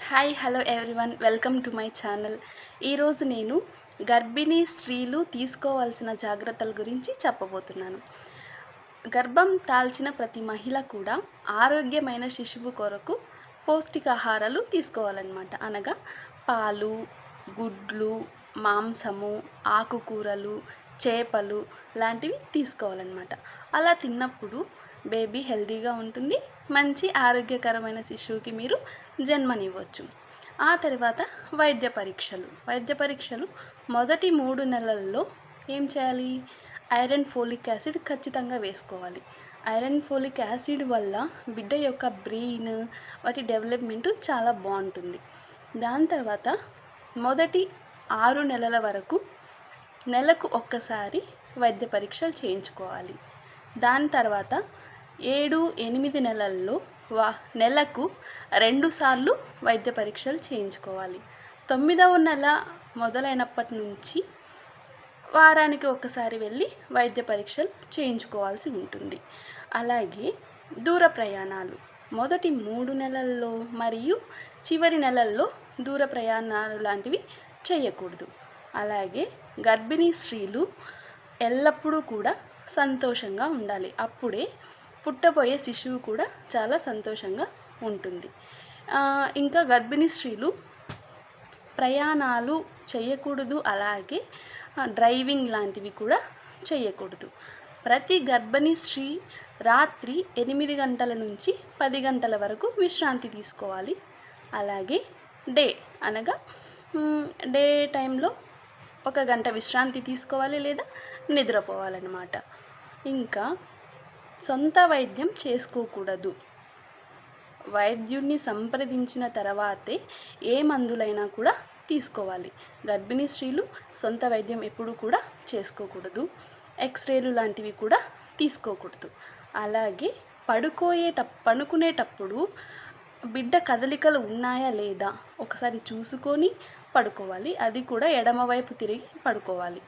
Hi hello everyone, welcome to my channel. ఈరోజు నేను గర్భిణీ స్త్రీలు తీసుకోవాల్సిన జాగ్రత్తల గురించి చెప్పబోతున్నాను. గర్భం దాల్చిన ప్రతి మహిళ కూడా ఆరోగ్యమైన శిశువు కొరకు పౌష్టికాహారాలు తీసుకోవాలన్నమాట. అనగా పాలు, గుడ్లు, మాంసము, ఆకుకూరలు, చేపలు లాంటివి తీసుకోవాలన్నమాట. అలా తిన్నప్పుడు బేబీ హెల్తీగా ఉంటుంది, మంచి ఆరోగ్యకరమైన శిశువుకి మీరు జన్మనివ్వచ్చు. ఆ తర్వాత వైద్య పరీక్షలు మొదటి 3 నెలల్లో ఏం చేయాలి? ఐరన్ ఫోలిక్ యాసిడ్ ఖచ్చితంగా వేసుకోవాలి. ఐరన్ ఫోలిక్ యాసిడ్ వల్ల బిడ్డ యొక్క బ్రెయిన్ వాటి డెవలప్మెంట్ చాలా బాగుంటుంది. దాని తర్వాత మొదటి 6 నెలల వరకు నెలకు ఒక్కసారి వైద్య పరీక్షలు చేయించుకోవాలి. దాని తర్వాత 7-8 నెలల్లో నెలకు 2 సార్లు వైద్య పరీక్షలు చేయించుకోవాలి. 9వ నెల మొదలైనప్పటి నుంచి వారానికి ఒకసారి వెళ్ళి వైద్య పరీక్షలు చేయించుకోవాల్సి ఉంటుంది. అలాగే దూర ప్రయాణాలు మొదటి 3 నెలల్లో మరియు చివరి నెలల్లో దూర ప్రయాణాలు లాంటివి చేయకూడదు. అలాగే గర్భిణీ స్త్రీలు ఎల్లప్పుడూ కూడా సంతోషంగా ఉండాలి. అప్పుడే పుట్టబోయే శిశువు కూడా చాలా సంతోషంగా ఉంటుంది. ఇంకా గర్భిణీ స్త్రీలు ప్రయాణాలు చేయకూడదు. అలాగే డ్రైవింగ్ లాంటివి కూడా చేయకూడదు. ప్రతి గర్భిణీ స్త్రీ రాత్రి 8 గంటల నుంచి 10 గంటల వరకు విశ్రాంతి తీసుకోవాలి. అలాగే డే టైంలో 1 గంట విశ్రాంతి తీసుకోవాలి లేదా నిద్రపోవాలన్నమాట. ఇంకా సొంత వైద్యం చేసుకోకూడదు. వైద్యుడిని సంప్రదించిన తర్వాతే ఏ మందులైనా కూడా తీసుకోవాలి. గర్భిణీ స్త్రీలు సొంత వైద్యం ఎప్పుడూ కూడా చేసుకోకూడదు. ఎక్స్రేలు లాంటివి కూడా తీసుకోకూడదు. అలాగే పడుకునేటప్పుడు బిడ్డ కదలికలు ఉన్నాయా లేదా ఒకసారి చూసుకొని పడుకోవాలి. అది కూడా ఎడమవైపు తిరిగి పడుకోవాలి.